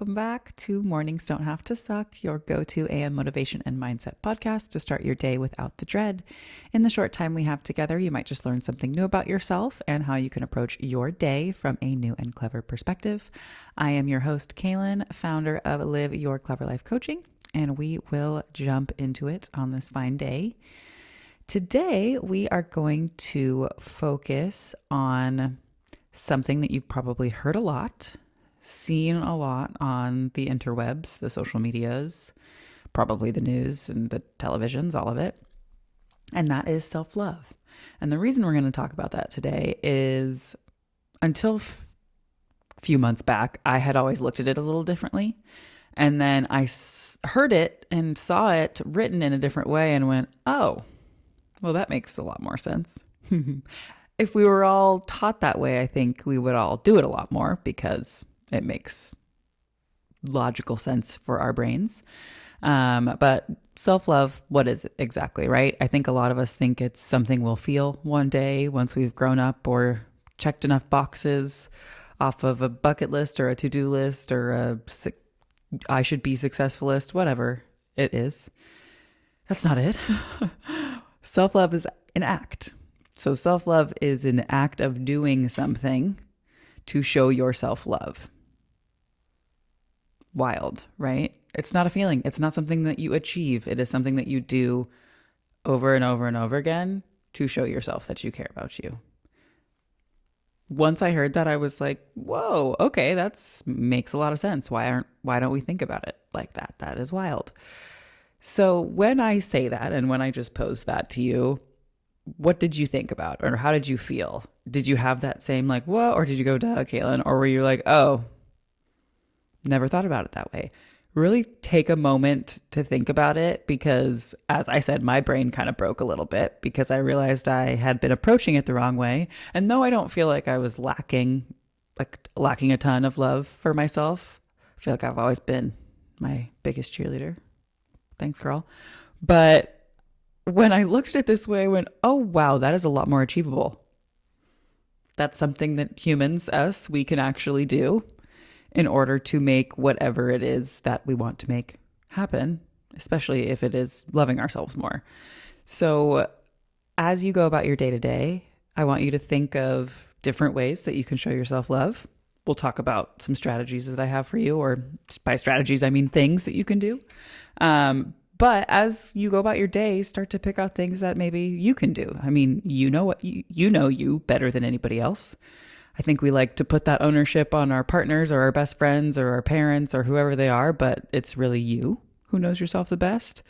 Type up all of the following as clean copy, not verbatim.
welcome back to Mornings Don't Have to Suck, your go-to AM motivation and mindset podcast to start your day without the dread. In the short time we have together, you might just learn something new about yourself and how you can approach your day from a new and clever perspective. I am your host, Kaylin, founder of Live Your Clever Life Coaching, and we will jump into it on this fine day. Today, we are going to focus on something that you've probably heard a lot, seen a lot on the interwebs, the social medias, probably the news and the televisions, all of it. And that is self-love. And the reason we're going to talk about that today is until a few months back, I had always looked at it a little differently. And then I heard it and saw it written in a different way and went, oh, well, that makes a lot more sense. If we were all taught that way, I think we would all do it a lot more because it makes logical sense for our brains. But self-love, what is it exactly, right? I think a lot of us think it's something we'll feel one day once we've grown up or checked enough boxes off of a bucket list or a to-do list or a I should be successful list, whatever it is. That's not it. Self-love is an act. So self-love is an act of doing something to show yourself love. Wild, right? It's not a feeling. It's not something that you achieve. It is something that you do over and over and over again to show yourself that you care about you. Once I heard that, I was like, whoa, okay, that makes a lot of sense. Why don't we think about it like that? That is wild. So when I say that, and when I just posed that to you, what did you think about, or how did you feel? Did you have that same like, whoa, or did you go, duh, Kaylin? Or were you like, oh, never thought about it that way? Really take a moment to think about it, because as I said, my brain kind of broke a little bit because I realized I had been approaching it the wrong way. And though I don't feel like I was lacking a ton of love for myself, I feel like I've always been my biggest cheerleader. Thanks, girl. But when I looked at it this way, I went, oh, wow, that is a lot more achievable. That's something that humans, we can actually do in order to make whatever it is that we want to make happen, especially if it is loving ourselves more. So as you go about your day to day, I want you to think of different ways that you can show yourself love. We'll talk about some strategies that I have for you, or by strategies, I mean things that you can do. But as you go about your day, start to pick out things that maybe you can do. I mean, you know you better than anybody else. I think we like to put that ownership on our partners or our best friends or our parents or whoever they are, but it's really you who knows yourself the best.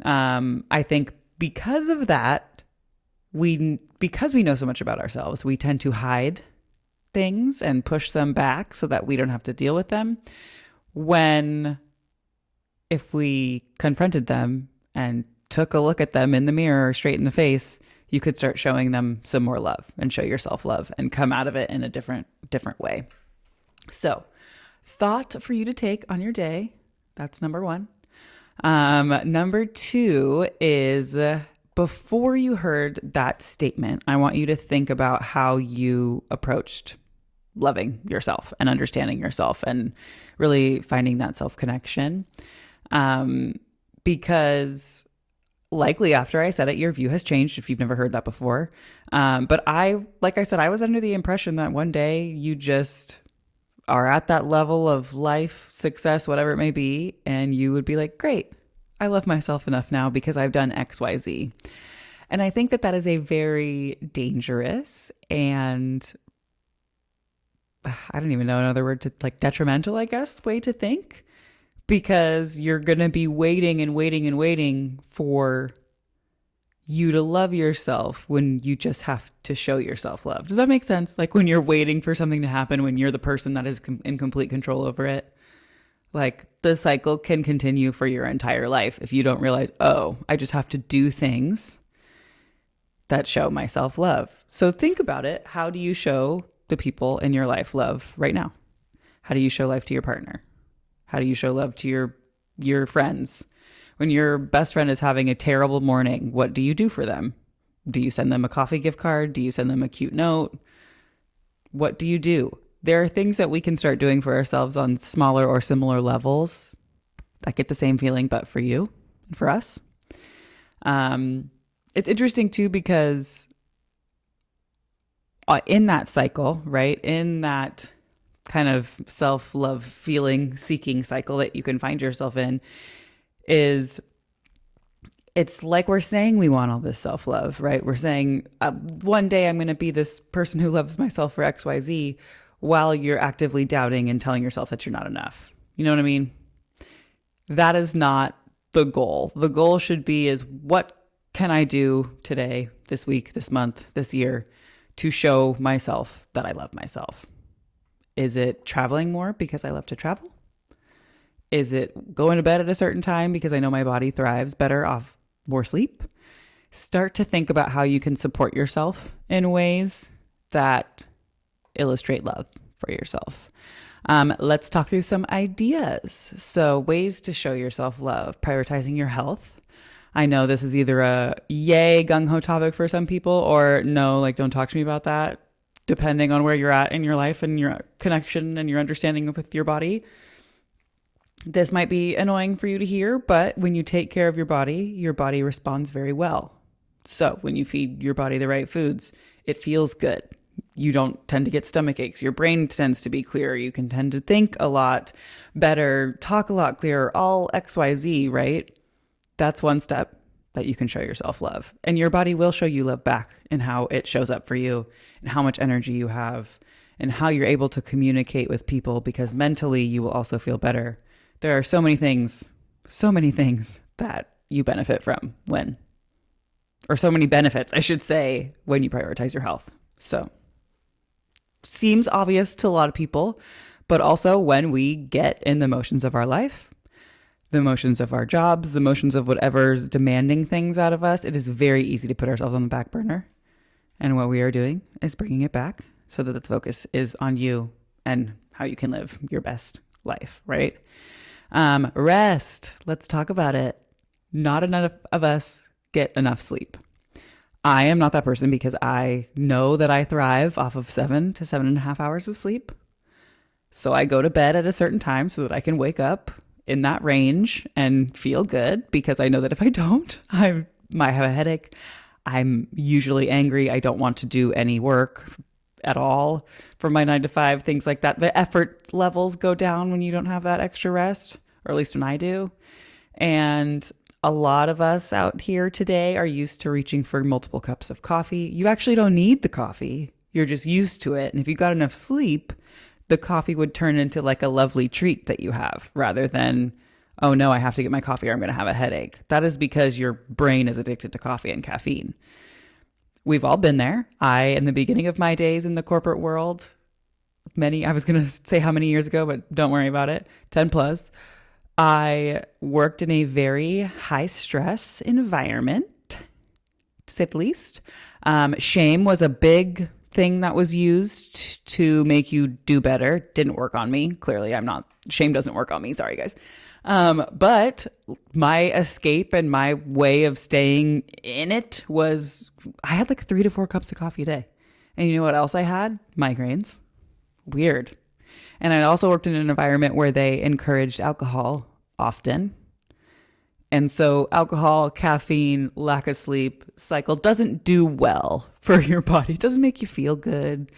I think because of that, because we know so much about ourselves, we tend to hide things and push them back so that we don't have to deal with them. If we confronted them and took a look at them in the mirror straight in the face, you could start showing them some more love and show yourself love and come out of it in a different way. So, thought for you to take on your day. That's number one. Number two is before you heard that statement, I want you to think about how you approached loving yourself and understanding yourself and really finding that self-connection. Because likely after I said it, your view has changed if you've never heard that before. But like I said, I was under the impression that one day you just are at that level of life, success, whatever it may be, and you would be like, great, I love myself enough now because I've done X, Y, Z. And I think that is a very dangerous and I don't even know another word to detrimental, I guess, way to think. Because you're going to be waiting and waiting and waiting for you to love yourself when you just have to show yourself love. Does that make sense? Like when you're waiting for something to happen, when you're the person that is in complete control over it. Like the cycle can continue for your entire life if you don't realize, oh, I just have to do things that show myself love. So think about it. How do you show the people in your life love right now? How do you show love to your partner? How do you show love to your friends? When your best friend is having a terrible morning, what do you do for them? Do you send them a coffee gift card? Do you send them a cute note? What do you do? There are things that we can start doing for ourselves on smaller or similar levels that get the same feeling, but for you and for us. It's interesting too, because in that cycle, right? In that kind of self-love feeling seeking cycle that you can find yourself in, it's like we're saying we want all this self-love, right? We're saying one day I'm going to be this person who loves myself for XYZ, while you're actively doubting and telling yourself that you're not enough. You know what I mean? That is not the goal. The goal should be is, what can I do today, this week, this month, this year to show myself that I love myself? Is it traveling more because I love to travel? Is it going to bed at a certain time because I know my body thrives better off more sleep? Start to think about how you can support yourself in ways that illustrate love for yourself. Let's talk through some ideas. So, ways to show yourself love: prioritizing your health. I know this is either a yay gung-ho topic for some people, or no, like, don't talk to me about that, depending on where you're at in your life and your connection and your understanding with your body. This might be annoying for you to hear, but when you take care of your body responds very well. So when you feed your body the right foods, it feels good. You don't tend to get stomach aches. Your brain tends to be clearer. You can tend to think a lot better, talk a lot clearer, all XYZ, right? That's one step that you can show yourself love. And your body will show you love back in how it shows up for you and how much energy you have and how you're able to communicate with people, because mentally you will also feel better. There are so many things that you benefit from so many benefits, I should say, when you prioritize your health. So, seems obvious to a lot of people, but also when we get in the motions of our life, the motions of our jobs, the motions of whatever's demanding things out of us, it is very easy to put ourselves on the back burner. And what we are doing is bringing it back so that the focus is on you and how you can live your best life, right? Rest. Let's talk about it. Not enough of us get enough sleep. I am not that person, because I know that I thrive off of 7 to 7.5 hours of sleep. So I go to bed at a certain time so that I can wake up in that range and feel good, because I know that if I don't, I might have a headache. I'm usually angry. I don't want to do any work at all for my 9 to 5, things like that. The effort levels go down when you don't have that extra rest, or at least when I do. And a lot of us out here today are used to reaching for multiple cups of coffee. You actually don't need the coffee. You're just used to it. And if you got enough sleep, the coffee would turn into like a lovely treat that you have, rather than, oh no, I have to get my coffee or I'm going to have a headache. That is because your brain is addicted to coffee and caffeine. We've all been there. In the beginning of my days in the corporate world, I was going to say how many years ago, but don't worry about it, 10 plus, I worked in a very high stress environment, to say the least. Shame was a big thing that was used to make you do better. Didn't work on me. Clearly, shame doesn't work on me. Sorry, guys. But my escape and my way of staying in it was, I had like 3 to 4 cups of coffee a day. And you know what else I had? Migraines. Weird. And I also worked in an environment where they encouraged alcohol often. And so alcohol, caffeine, lack of sleep cycle doesn't do well for your body. It doesn't make you feel good.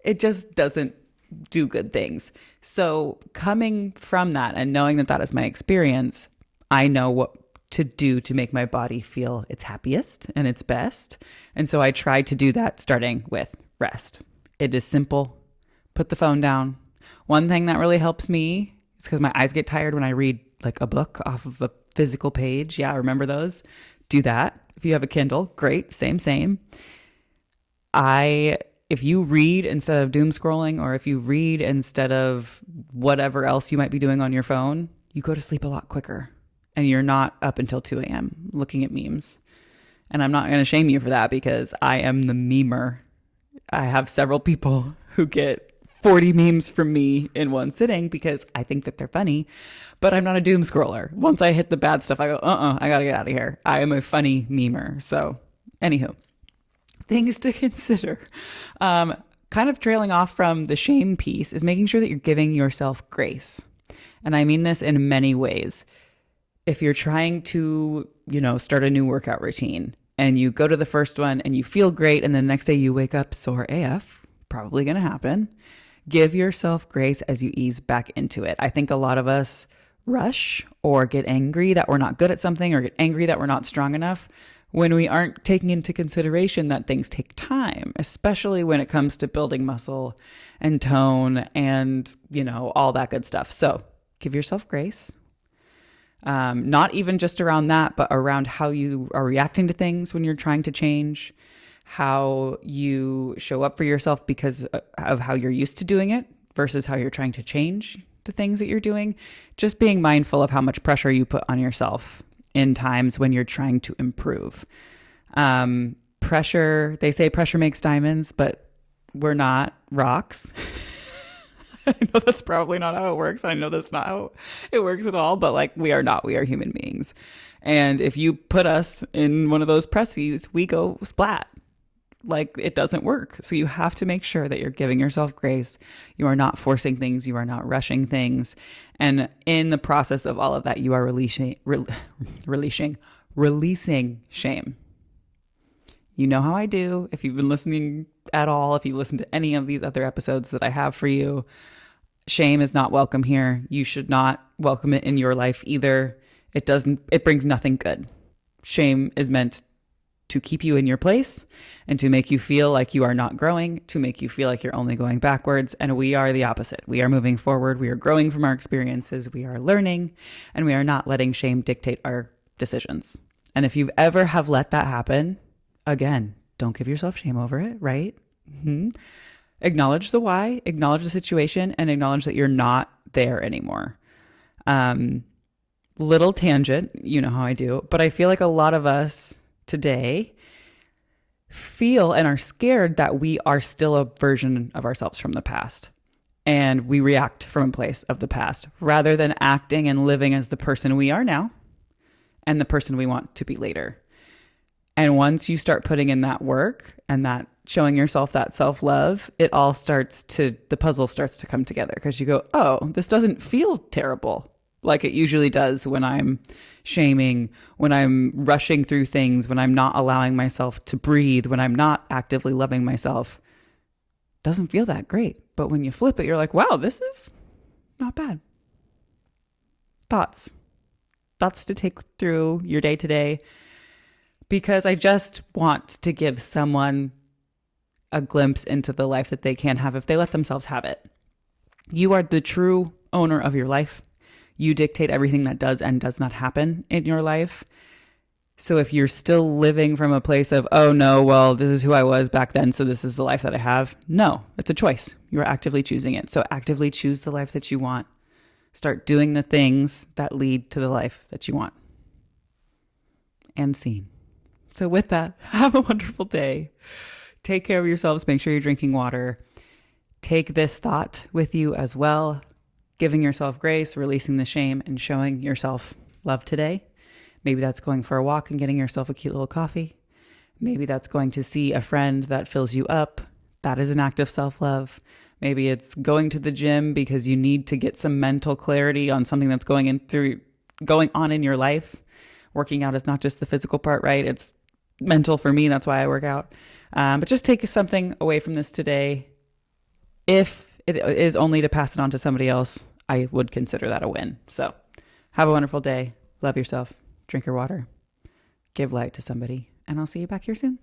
It just doesn't do good things. So coming from that and knowing that that is my experience, I know what to do to make my body feel its happiest and its best. And so I try to do that starting with rest. It is simple. Put the phone down. One thing that really helps me is, because my eyes get tired when I read like a book off of a physical page. Yeah, remember those? Do that. If you have a Kindle, great. Same. If you read instead of doom scrolling, or if you read instead of whatever else you might be doing on your phone, you go to sleep a lot quicker, and you're not up until 2 a.m. looking at memes. And I'm not going to shame you for that, because I am the memer. I have several people who get 40 memes from me in one sitting because I think that they're funny, but I'm not a doom scroller. Once I hit the bad stuff, I go, I got to get out of here. I am a funny memer. So anywho, things to consider. kind of trailing off from the shame piece is making sure that you're giving yourself grace. And I mean this in many ways. If you're trying to, start a new workout routine and you go to the first one and you feel great and the next day you wake up sore AF, probably going to happen. Give yourself grace as you ease back into it. I think a lot of us rush or get angry that we're not good at something or get angry that we're not strong enough when we aren't taking into consideration that things take time, especially when it comes to building muscle and tone and, all that good stuff. So give yourself grace. Not even just around that, but around how you are reacting to things when you're trying to change, how you show up for yourself because of how you're used to doing it versus how you're trying to change the things that you're doing. Just being mindful of how much pressure you put on yourself in times when you're trying to improve. Pressure, they say pressure makes diamonds, but we're not rocks. I know that's probably not how it works. I know that's not how it works at all, but we are not. We are human beings. And if you put us in one of those presses, we go splat. It doesn't work. So you have to make sure that you're giving yourself grace. You are not forcing things. You are not rushing things. And in the process of all of that, you are releasing shame. You know how I do. If you've been listening at all, if you listen to any of these other episodes that I have for you, shame is not welcome here. You should not welcome it in your life either. It brings nothing good. Shame is meant to keep you in your place and to make you feel like you are not growing, to make you feel like you're only going backwards. And we are the opposite. We are moving forward. We are growing from our experiences. We are learning, and we are not letting shame dictate our decisions. And if you've ever have let that happen, again, don't give yourself shame over it, right? Mm-hmm. Acknowledge the why, acknowledge the situation, and acknowledge that you're not there anymore. Little tangent, you know how I do, but I feel like a lot of us today feel and are scared that we are still a version of ourselves from the past. And we react from a place of the past rather than acting and living as the person we are now and the person we want to be later. And once you start putting in that work and that showing yourself that self-love, the puzzle starts to come together because you go, oh, this doesn't feel terrible like it usually does when I'm shaming, when I'm rushing through things, when I'm not allowing myself to breathe, when I'm not actively loving myself. Doesn't feel that great. But when you flip it, you're like, wow, this is not bad. Thoughts to take through your day today, because I just want to give someone a glimpse into the life that they can have if they let themselves have it. You are the true owner of your life. You dictate everything that does and does not happen in your life. So if you're still living from a place of, oh no, well, this is who I was back then, so this is the life that I have. No, it's a choice. You are actively choosing it. So actively choose the life that you want. Start doing the things that lead to the life that you want. And scene. So with that, have a wonderful day. Take care of yourselves. Make sure you're drinking water. Take this thought with you as well. Giving yourself grace, releasing the shame, and showing yourself love today. Maybe that's going for a walk and getting yourself a cute little coffee. Maybe that's going to see a friend that fills you up. That is an act of self-love. Maybe it's going to the gym because you need to get some mental clarity on something that's going on in your life. Working out is not just the physical part, right? It's mental for me. That's why I work out. But just take something away from this today. If it is only to pass it on to somebody else, I would consider that a win. So have a wonderful day. Love yourself. Drink your water. Give light to somebody. And I'll see you back here soon.